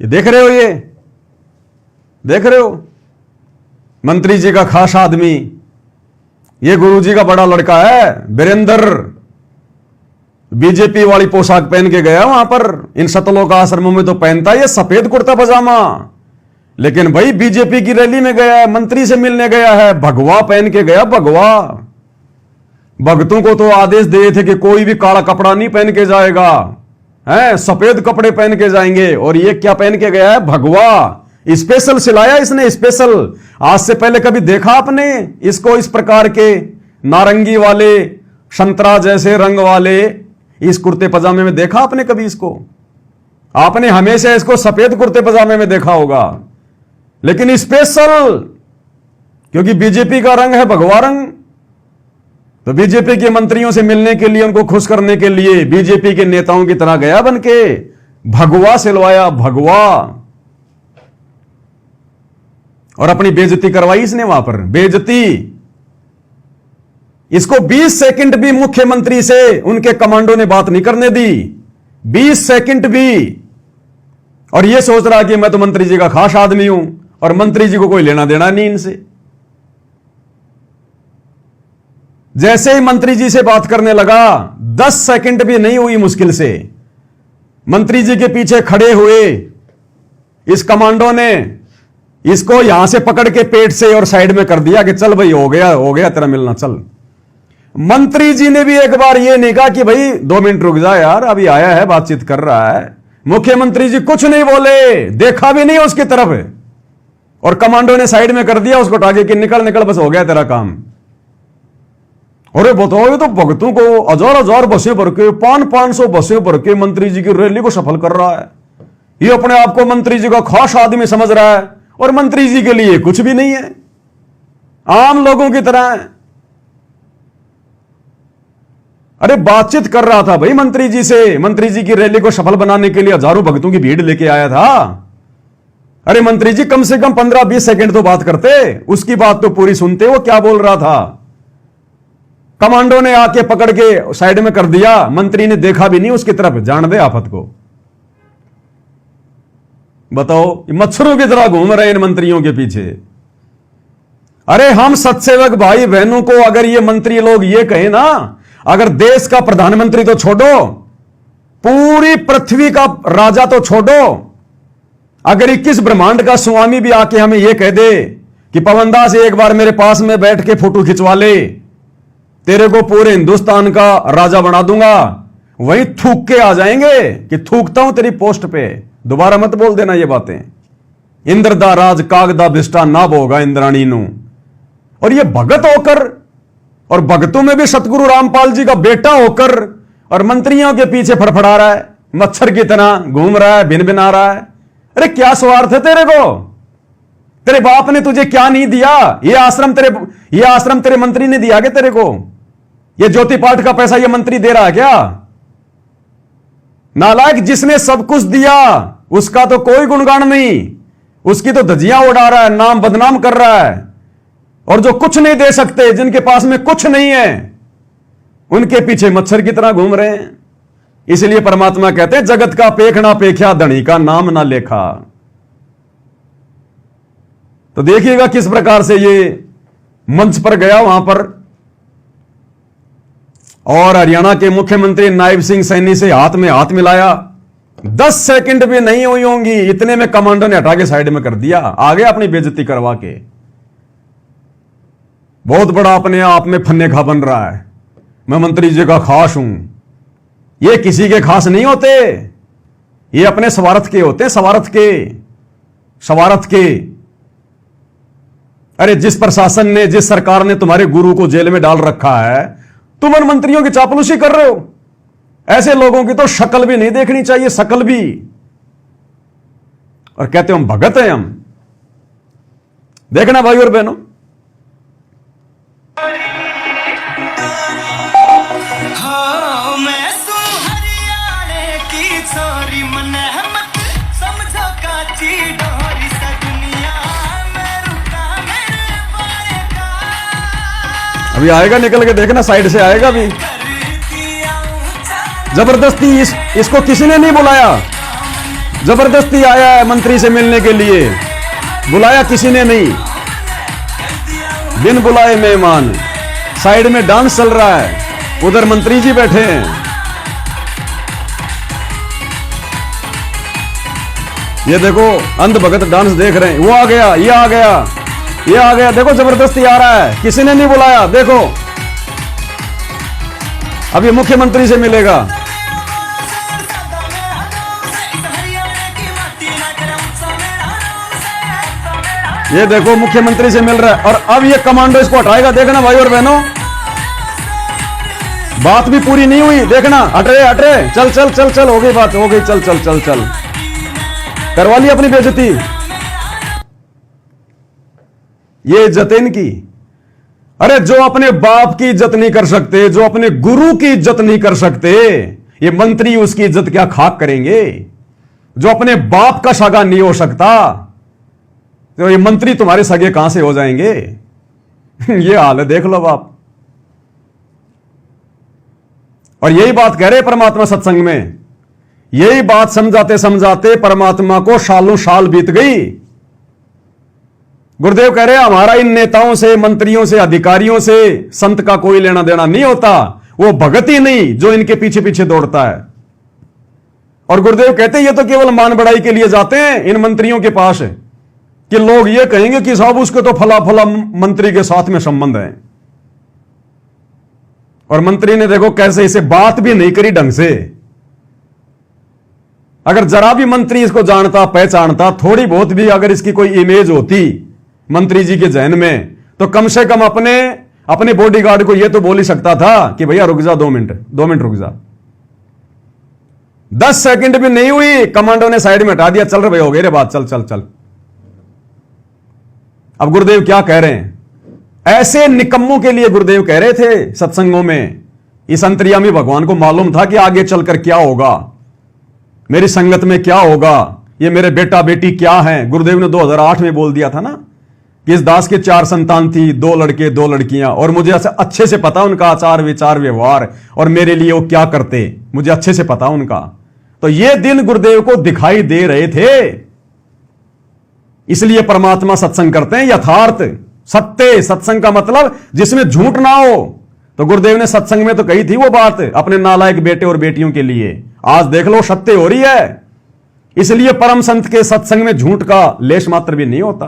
ये देख रहे हो, ये देख रहे हो, मंत्री जी का खास आदमी, ये गुरु जी का बड़ा लड़का है वीरेंद्र, बीजेपी वाली पोशाक पहन के गया वहां पर। इन सतलों का आश्रमों में तो पहनता है ये सफेद कुर्ता पजामा, लेकिन भाई बीजेपी की रैली में गया है, मंत्री से मिलने गया है, भगवा पहन के गया, भगवा। भक्तों को तो आदेश दिए थे कि कोई भी काला कपड़ा नहीं पहन के जाएगा, है सफेद कपड़े पहन के जाएंगे, और ये क्या पहन के गया है, भगवा। स्पेशल सिलाया इसने, स्पेशल। आज से पहले कभी देखा आपने इसको इस प्रकार के नारंगी वाले, संतरा जैसे रंग वाले इस कुर्ते पजामे में देखा आपने कभी इसको? आपने हमेशा इसको सफेद कुर्ते पजामे में देखा होगा, लेकिन स्पेशल, क्योंकि बीजेपी का रंग है भगवा रंग, तो बीजेपी के मंत्रियों से मिलने के लिए, उनको खुश करने के लिए बीजेपी के नेताओं की तरह गया बनके, भगवा सिलवाया, भगवा, और अपनी बेइज्जती करवाई इसने वहां पर, बेइज्जती। इसको 20 सेकंड भी मुख्यमंत्री से उनके कमांडो ने बात नहीं करने दी, 20 सेकंड भी। और यह सोच रहा कि मैं तो मंत्री जी का खास आदमी हूं और मंत्री जी को कोई लेना देना नहीं इनसे। जैसे ही मंत्री जी से बात करने लगा, 10 सेकंड भी नहीं हुई मुश्किल से, मंत्री जी के पीछे खड़े हुए इस कमांडो ने इसको यहां से पकड़ के पेट से और साइड में कर दिया कि चल भाई, हो गया तेरा मिलना, चल। मंत्री जी ने भी एक बार ये नहीं कहा कि भाई 2 मिनट रुक जा यार, अभी आया है, बातचीत कर रहा है। मुख्यमंत्री जी कुछ नहीं बोले, देखा भी नहीं उसकी तरफ, और कमांडो ने साइड में कर दिया उसको, टागे कि निकल निकल, बस हो गया तेरा काम। अरे बताओ, ये तो भक्तों को 1000 बसें भर के, 500 बसें भर के मंत्री जी की रैली को सफल कर रहा है। ये अपने आप को मंत्री जी का खास आदमी समझ रहा है, और मंत्री जी के लिए कुछ भी नहीं है, आम लोगों की तरह है। अरे बातचीत कर रहा था भाई मंत्री जी से, मंत्री जी की रैली को सफल बनाने के लिए हजारों भक्तों की भीड़ लेके आया था। अरे मंत्री जी कम से कम 15-20 सेकंड तो बात करते, उसकी बात तो पूरी सुनते, वो क्या बोल रहा था। कमांडो ने आके पकड़ के साइड में कर दिया, मंत्री ने देखा भी नहीं उसकी तरफ, जान दे आफत को। बताओ, मच्छरों की तरह घूम रहे इन मंत्रियों के पीछे। अरे हम सत्सेवक भाई बहनों को अगर ये मंत्री लोग ये कहें ना, अगर देश का प्रधानमंत्री तो छोड़ो, पूरी पृथ्वी का राजा तो छोड़ो, अगर 21 ब्रह्मांड का स्वामी भी आके हमें यह कह दे कि पवनदास एक बार मेरे पास में बैठ के फोटो खिंचवा ले, तेरे को पूरे हिंदुस्तान का राजा बना दूंगा, वहीं थूक के आ जाएंगे कि थूकता हूं तेरी पोस्ट पे, दोबारा मत बोल देना ये बातें। इंद्र दा राज कागदा बिष्टा ना बोगा इंद्राणी नू। और ये भगत होकर, और भगतों में भी सतगुरु रामपाल जी का बेटा होकर, और मंत्रियों के पीछे फड़फड़ा रहा है, मच्छर की तरह घूम रहा है, भिन भिना रहा है। अरे क्या स्वार्थ है तेरे को? तेरे बाप ने तुझे क्या नहीं दिया? ये आश्रम तेरे मंत्री ने दिया क्या तेरे को? ये ज्योति पाठ का पैसा ये मंत्री दे रहा है क्या? नालायक, जिसने सब कुछ दिया उसका तो कोई गुणगान नहीं, उसकी तो धज्जियां उड़ा रहा है, नाम बदनाम कर रहा है। और जो कुछ नहीं दे सकते, जिनके पास में कुछ नहीं है, उनके पीछे मच्छर की तरह घूम रहे हैं। इसलिए परमात्मा कहते हैं, जगत का पेखना पेख्या, धनी का नाम ना लेखा। तो देखिएगा किस प्रकार से ये मंच पर गया वहां पर, और हरियाणा के मुख्यमंत्री नायब सिंह सैनी से हाथ में हाथ मिलाया। 10 सेकंड भी नहीं हुई होंगी, इतने में कमांडो ने हटा के साइड में कर दिया, आगे अपनी बेइज्जती करवा के। बहुत बड़ा अपने आप में फन्ने खा बन रहा है, मैं मंत्री जी का खास हूं। ये किसी के खास नहीं होते, ये अपने स्वार्थ के होते, स्वार्थ के। अरे जिस प्रशासन ने, जिस सरकार ने तुम्हारे गुरु को जेल में डाल रखा है, तुम उन मंत्रियों की चापलूसी कर रहे हो। ऐसे लोगों की तो शक्ल भी नहीं देखनी चाहिए, शक्ल भी। और कहते हो हम भगत हैं हम। देखना भाई और बहनों, अभी आएगा निकल के, देखना साइड से आएगा भी। जबरदस्ती इसको किसी ने नहीं बुलाया, जबरदस्ती आया है मंत्री से मिलने के लिए, बुलाया किसी ने नहीं, बिन बुलाए मेहमान। साइड में डांस चल रहा है, उधर मंत्री जी बैठे हैं। ये देखो अंध भगत डांस देख रहे हैं, वो आ गया, ये आ गया, ये आ गया, देखो जबरदस्ती आ रहा है, किसी ने नहीं बुलाया। देखो अब ये मुख्यमंत्री से मिलेगा। ये देखो मुख्यमंत्री से मिल रहा है, और अब ये कमांडो इसको हटाएगा, देखना भाई और बहनों। बात भी पूरी नहीं हुई, देखना, हट रहे हट रहे, चल चल चल चल, हो गई बात, हो गई, चल चल चल चल, करवा ली अपनी बेइज्जती। ये इज्जत इनकी। अरे जो अपने बाप की इज्जत नहीं कर सकते, जो अपने गुरु की इज्जत नहीं कर सकते, ये मंत्री उसकी इज्जत क्या खाक करेंगे। जो अपने बाप का सगा नहीं हो सकता, तो ये मंत्री तुम्हारे सगे कहां से हो जाएंगे। ये हाल है, देख लो बाप। और यही बात कह रहे परमात्मा सत्संग में, यही बात समझाते समझाते परमात्मा को सालों साल बीत गई। गुरुदेव कह रहे हमारा इन नेताओं से, मंत्रियों से, अधिकारियों से, संत का कोई लेना देना नहीं होता। वो भगत ही नहीं जो इनके पीछे पीछे दौड़ता है। और गुरुदेव कहते ये तो केवल मान बढ़ाई के लिए जाते हैं इन मंत्रियों के पास, कि लोग ये कहेंगे कि साहब उसके तो फला फला मंत्री के साथ में संबंध है। और मंत्री ने देखो कैसे इसे बात भी नहीं करी ढंग से। अगर जरा भी मंत्री इसको जानता, पहचानता, थोड़ी बहुत भी अगर इसकी कोई इमेज होती मंत्री जी के जहन में, तो कम से कम अपने बॉडीगार्ड को यह तो बोल ही सकता था कि भैया रुक जा, 2 मिनट रुक जा। 10 सेकंड भी नहीं हुई, कमांडो ने साइड में हटा दिया, चल रहे भाई, हो गई रे बात, चल चल चल। अब गुरुदेव क्या कह रहे हैं, ऐसे निकम्मों के लिए गुरुदेव कह रहे थे सत्संगों में। इस अंतर्यामी भगवान को मालूम था कि आगे चलकर क्या होगा, मेरी संगत में क्या होगा, ये मेरे बेटा बेटी क्या हैं। गुरुदेव ने 2008 में बोल दिया था ना कि इस दास के 4 संतान थी, 2 लड़के 2 लड़कियां, और मुझे अच्छे से पता उनका आचार विचार व्यवहार, और मेरे लिए वो क्या करते मुझे अच्छे से पता उनका। तो ये दिन गुरुदेव को दिखाई दे रहे थे। इसलिए परमात्मा सत्संग करते हैं, यथार्थ सत्य सत्संग का मतलब जिसमें झूठ ना हो। तो गुरुदेव ने सत्संग में तो कही थी वो बात अपने नालायक बेटे और बेटियों के लिए। आज देख लो सत्य हो रही है। इसलिए परम संत के सत्संग में झूठ का लेश मात्र भी नहीं होता।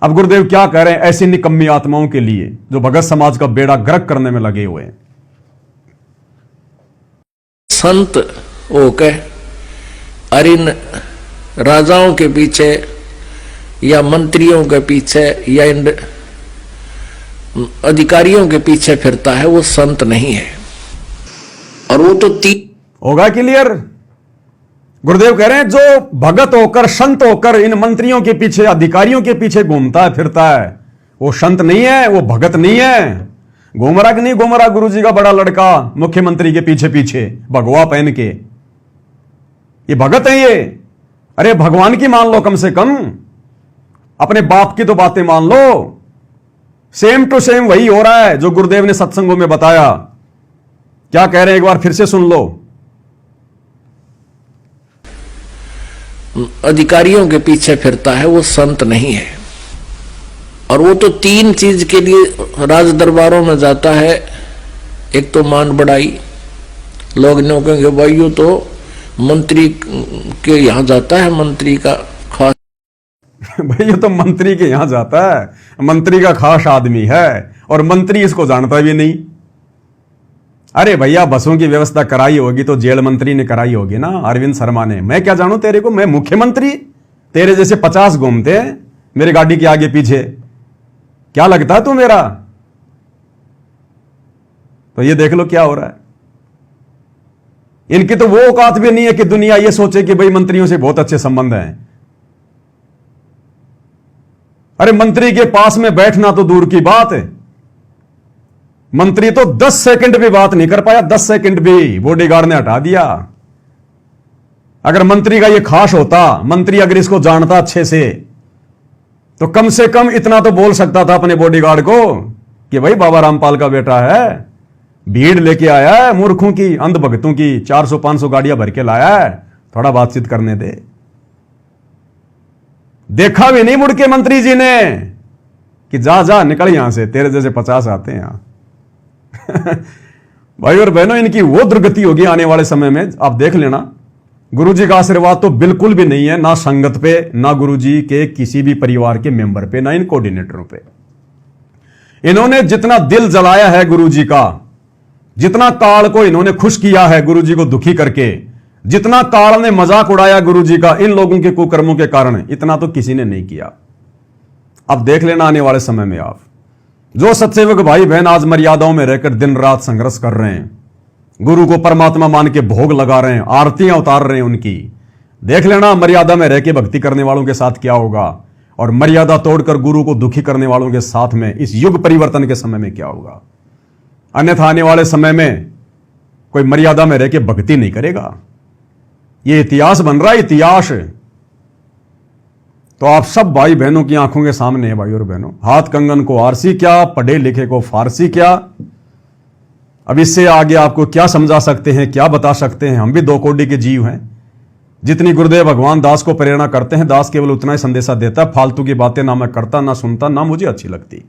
अब गुरुदेव क्या कह रहे हैं ऐसी निकम्मी आत्माओं के लिए जो भगत समाज का बेड़ा गर्क करने में लगे हुए हैं। संत होके और इन राजाओं के पीछे या मंत्रियों के पीछे या इन अधिकारियों के पीछे फिरता है, वो संत नहीं है। और वो तो होगा क्लियर। गुरुदेव कह रहे हैं जो भगत होकर, संत होकर इन मंत्रियों के पीछे, अधिकारियों के पीछे घूमता है फिरता है, वो संत नहीं है, वो भगत नहीं है। घूमरा कि नहीं घूमरा गुरु जी का बड़ा लड़का मुख्यमंत्री के पीछे पीछे भगवा पहन के, ये भगत है ये। अरे भगवान की मान लो, कम से कम अपने बाप की तो बातें मान लो। सेम टू सेम वही हो रहा है जो गुरुदेव ने सत्संगों में बताया। क्या कह रहे हैं एक बार फिर से सुन लो। अधिकारियों के पीछे फिरता है, वो संत नहीं है। और वो तो 3 चीज के लिए राज दरबारों में जाता है। एक तो मान बढ़ाई, लोग नहीं कहेंगे भाई ये तो मंत्री के यहां जाता है, मंत्री का खास भाई ये तो मंत्री के यहां जाता है, मंत्री का खास आदमी है, और मंत्री इसको जानता भी नहीं। अरे भैया बसों की व्यवस्था कराई होगी तो जेल मंत्री ने कराई होगी ना, अरविंद शर्मा ने। मैं क्या जानूं तेरे को, मैं मुख्यमंत्री, तेरे जैसे 50 घूमते हैं मेरी गाड़ी के आगे पीछे, क्या लगता है तू मेरा। तो ये देख लो क्या हो रहा है। इनकी तो वो औकात भी नहीं है कि दुनिया ये सोचे कि भाई मंत्रियों से बहुत अच्छे संबंध हैं। अरे मंत्री के पास में बैठना तो दूर की बात है, मंत्री तो 10 सेकंड भी बात नहीं कर पाया, 10 सेकंड भी बॉडीगार्ड ने हटा दिया। अगर मंत्री का ये खास होता, मंत्री अगर इसको जानता अच्छे से, तो कम से कम इतना तो बोल सकता था अपने बॉडीगार्ड को कि भाई बाबा रामपाल का बेटा है, भीड़ लेके आया है मूर्खों की, अंधभक्तों की, 400-500 गाड़ियां भर के लाया है, थोड़ा बातचीत करने दे। देखा भी नहीं मुड़ के मंत्री जी ने कि जा जा निकल यहां से, तेरे जैसे 50 आते हैं यहां। भाई और बहनों, इनकी वो दुर्गति होगी आने वाले समय में, आप देख लेना। गुरुजी का आशीर्वाद तो बिल्कुल भी नहीं है, ना संगत पे, ना गुरुजी के किसी भी परिवार के मेंबर पे, ना इन कोऑर्डिनेटरों पे। इन्होंने जितना दिल जलाया है गुरुजी का, जितना काल को इन्होंने खुश किया है गुरुजी को दुखी करके, जितना काल ने मजाक उड़ाया गुरुजी का इन लोगों के कुकर्मों के कारण, इतना तो किसी ने नहीं किया। अब देख लेना आने वाले समय में आप, जो सत्सेवक भाई बहन आज मर्यादाओं में रहकर दिन रात संघर्ष कर रहे हैं, गुरु को परमात्मा मान के भोग लगा रहे हैं, आरतियां उतार रहे हैं उनकी, देख लेना मर्यादा में रह के भक्ति करने वालों के साथ क्या होगा, और मर्यादा तोड़कर गुरु को दुखी करने वालों के साथ में इस युग परिवर्तन के समय में क्या होगा। अन्यथा आने वाले समय में कोई मर्यादा में रह के भक्ति नहीं करेगा। ये इतिहास बन रहा है, इतिहास। तो आप सब भाई बहनों की आंखों के सामने है भाई और बहनों, हाथ कंगन को आरसी क्या, पढ़े लिखे को फारसी क्या। अब इससे आगे आपको क्या समझा सकते हैं, क्या बता सकते हैं। हम भी दो कोटि के जीव हैं। जितनी गुरुदेव भगवान दास को प्रेरणा करते हैं, दास केवल उतना ही संदेशा देता है। फालतू की बातें ना मैं करता, ना सुनता, ना मुझे अच्छी लगती।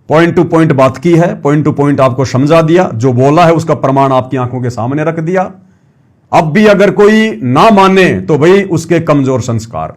पॉइंट टू पॉइंट बात की है, पॉइंट टू पॉइंट आपको समझा दिया, जो बोला है उसका प्रमाण आपकी आंखों के सामने रख दिया। अब भी अगर कोई ना माने तो भाई उसके कमजोर संस्कार।